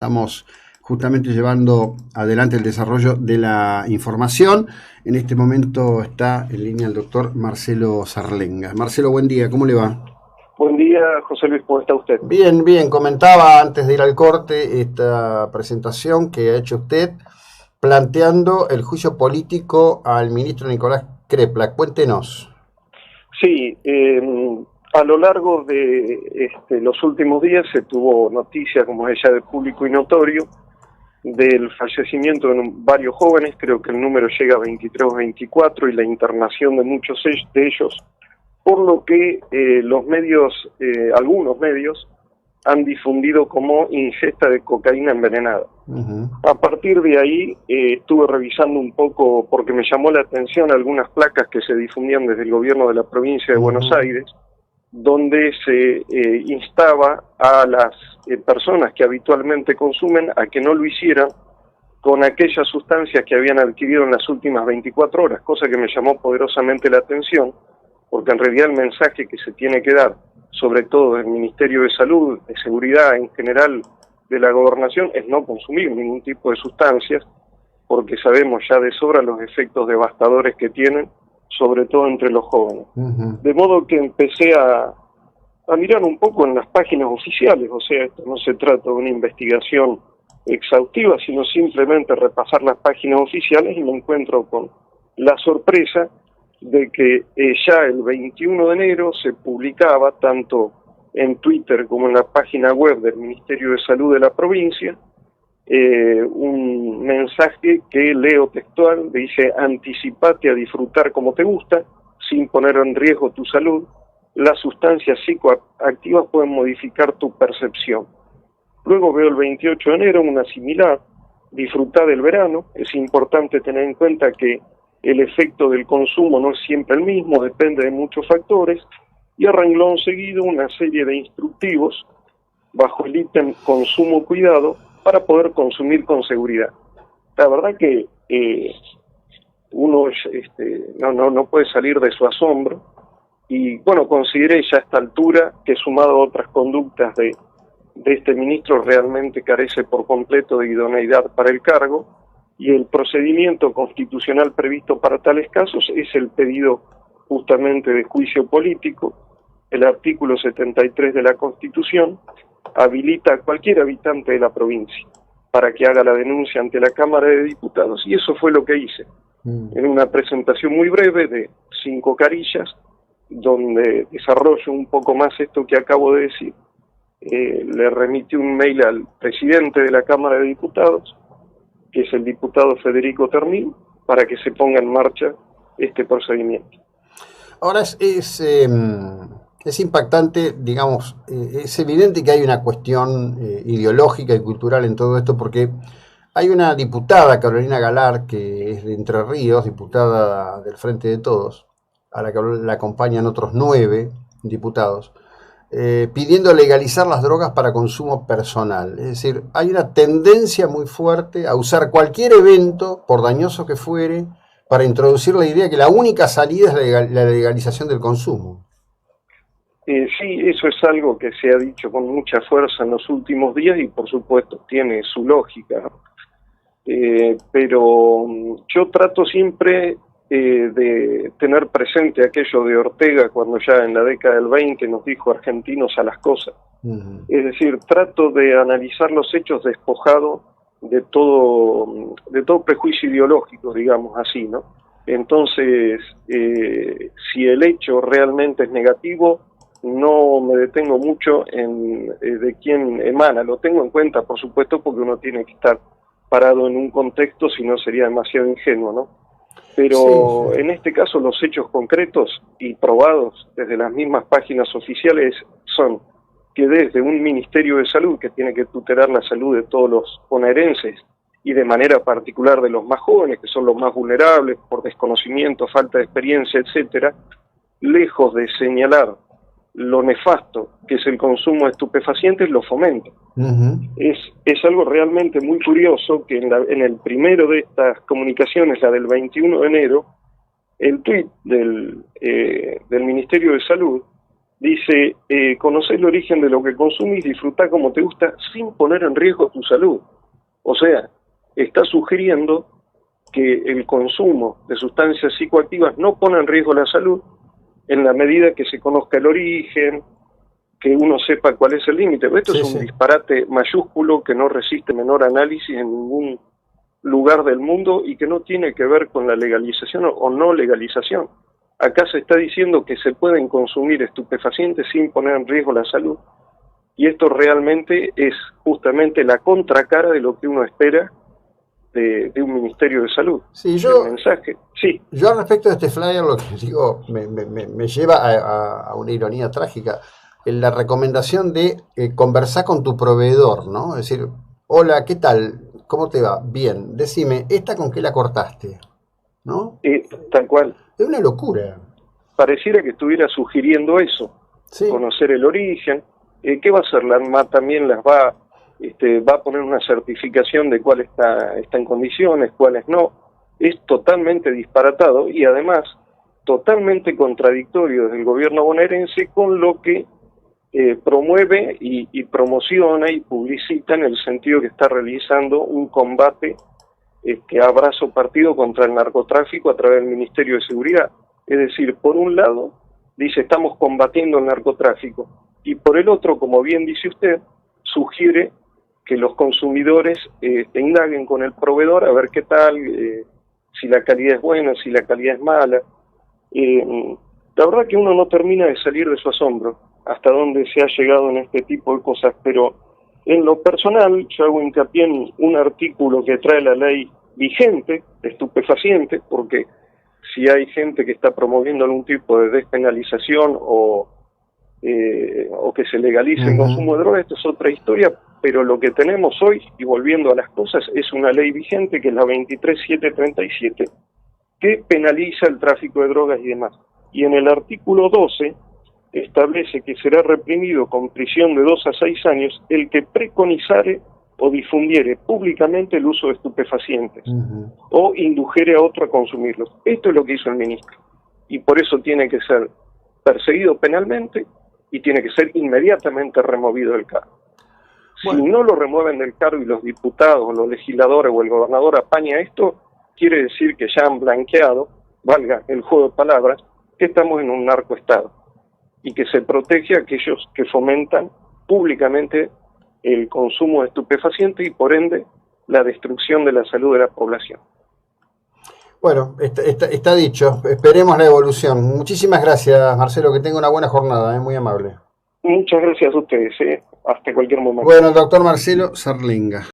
Estamos justamente llevando adelante el desarrollo de la información. En este momento está en línea el doctor Marcelo Zarlenga. Marcelo, buen día, ¿cómo le va? Buen día, José Luis, ¿cómo está usted? Bien, bien. Comentaba antes de ir al corte esta presentación que ha hecho usted planteando el juicio político al ministro Nicolás Crepla. Cuéntenos. Sí, a lo largo de los últimos días se tuvo noticia, como es ya de público y notorio, del fallecimiento de varios jóvenes, creo que el número llega a 23 o 24, y la internación de muchos de ellos, por lo que los medios, algunos medios, han difundido como ingesta de cocaína envenenada. A partir de ahí estuve revisando un poco, porque me llamó la atención algunas placas que se difundían desde el gobierno de la provincia de Buenos Aires, donde se instaba a las personas que habitualmente consumen a que no lo hicieran con aquellas sustancias que habían adquirido en las últimas 24 horas, cosa que me llamó poderosamente la atención, porque en realidad el mensaje que se tiene que dar, sobre todo del Ministerio de Salud, de Seguridad en general, de la Gobernación, es no consumir ningún tipo de sustancias, porque sabemos ya de sobra los efectos devastadores que tienen, sobre todo entre los jóvenes. De modo que empecé a mirar un poco en las páginas oficiales, o sea, esto no se trata de una investigación exhaustiva, sino simplemente repasar las páginas oficiales, y me encuentro con la sorpresa de que ya el 21 de enero se publicaba tanto en Twitter como en la página web del Ministerio de Salud de la provincia un mensaje que leo textual, dice: anticipate a disfrutar como te gusta, sin poner en riesgo tu salud. Las sustancias psicoactivas pueden modificar tu percepción. Luego veo el 28 de enero una similar: disfrutar del verano. Es importante tener en cuenta que el efecto del consumo no es siempre el mismo, depende de muchos factores. Y a renglón seguido una serie de instructivos bajo el ítem consumo cuidado para poder consumir con seguridad. La verdad que uno no puede salir de su asombro, y bueno, consideré ya a esta altura que, sumado a otras conductas de este ministro, realmente carece por completo de idoneidad para el cargo, y el procedimiento constitucional previsto para tales casos es el pedido justamente de juicio político. El artículo 73 de la Constitución habilita a cualquier habitante de la provincia para que haga la denuncia ante la Cámara de Diputados, y eso fue lo que hice, en una presentación muy breve de 5 carillas, donde desarrollo un poco más esto que acabo de decir. Le remití un mail al presidente de la Cámara de Diputados, que es el diputado Federico Termín, para que se ponga en marcha este procedimiento. Ahora es impactante, digamos, es evidente que hay una cuestión ideológica y cultural en todo esto, porque hay una diputada, Carolina Galar, que es de Entre Ríos, diputada del Frente de Todos, a la que la acompañan otros 9 diputados, pidiendo legalizar las drogas para consumo personal. Es decir, hay una tendencia muy fuerte a usar cualquier evento, por dañoso que fuere, para introducir la idea que la única salida es la legalización del consumo. Sí, eso es algo que se ha dicho con mucha fuerza en los últimos días, y por supuesto tiene su lógica, pero yo trato siempre de tener presente aquello de Ortega, cuando ya en la década del 20 nos dijo argentinos a las cosas. Es decir, trato de analizar los hechos despojado de todo prejuicio ideológico, digamos así, ¿no? Entonces, si el hecho realmente es negativo, no me detengo mucho en de quién emana. Lo tengo en cuenta, por supuesto, porque uno tiene que estar parado en un contexto, si no sería demasiado ingenuo, ¿no? Pero sí. En este caso los hechos concretos y probados desde las mismas páginas oficiales son que desde un Ministerio de Salud, que tiene que tutelar la salud de todos los bonaerenses, y de manera particular de los más jóvenes, que son los más vulnerables por desconocimiento, falta de experiencia, etcétera, lejos de señalar lo nefasto que es el consumo de estupefacientes, lo fomenta. Es algo realmente muy curioso que en el primero de estas comunicaciones, la del 21 de enero, el tuit del Ministerio de Salud dice, conocer el origen de lo que consumís, disfrutar como te gusta, sin poner en riesgo tu salud. O sea, está sugiriendo que el consumo de sustancias psicoactivas no pone en riesgo la salud en la medida que se conozca el origen, que uno sepa cuál es el límite. Esto es un disparate mayúsculo que no resiste menor análisis en ningún lugar del mundo y que no tiene que ver con la legalización o no legalización. Acá se está diciendo que se pueden consumir estupefacientes sin poner en riesgo la salud, y esto realmente es justamente la contracara de lo que uno espera de un Ministerio de Salud. Sí, yo, el mensaje. Sí. Yo al respecto de este flyer lo que digo me lleva a una ironía trágica, en la recomendación de conversar con tu proveedor, ¿no? Es decir, hola, ¿qué tal? ¿Cómo te va? Bien, decime, ¿esta con qué la cortaste? ¿No? Tal cual. Es una locura. Pareciera que estuviera sugiriendo eso, sí. Conocer el origen. ¿Qué va a hacer? La ANMAT también las va a poner una certificación de cuál está en condiciones, cuáles no. Es totalmente disparatado y además totalmente contradictorio desde el gobierno bonaerense con lo que promueve y promociona y publicita, en el sentido que está realizando un combate a brazo partido contra el narcotráfico a través del Ministerio de Seguridad. Es decir, por un lado dice estamos combatiendo el narcotráfico, y por el otro, como bien dice usted, sugiere que los consumidores indaguen con el proveedor a ver qué tal, si la calidad es buena, si la calidad es mala. La verdad que uno no termina de salir de su asombro hasta dónde se ha llegado en este tipo de cosas, pero en lo personal yo hago hincapié en un artículo que trae la ley vigente de estupefacientes, porque si hay gente que está promoviendo algún tipo de despenalización o que se legalice el consumo de drogas, esto es otra historia, pero lo que tenemos hoy, y volviendo a las cosas, es una ley vigente que es la 23737, que penaliza el tráfico de drogas y demás. Y en el artículo 12 establece que será reprimido con prisión de 2 a 6 años el que preconizare o difundiere públicamente el uso de estupefacientes o indujere a otro a consumirlos. Esto es lo que hizo el ministro, y por eso tiene que ser perseguido penalmente y tiene que ser inmediatamente removido del cargo. Bueno. Si no lo remueven del cargo y los diputados, los legisladores o el gobernador apaña esto, quiere decir que ya han blanqueado, valga el juego de palabras, que estamos en un narcoestado y que se protege a aquellos que fomentan públicamente el consumo de estupefacientes y por ende la destrucción de la salud de la población. Bueno, está dicho. Esperemos la evolución. Muchísimas gracias, Marcelo, que tenga una buena jornada, muy amable. Muchas gracias a ustedes, hasta cualquier momento. Bueno, el doctor Marcelo Serlinga.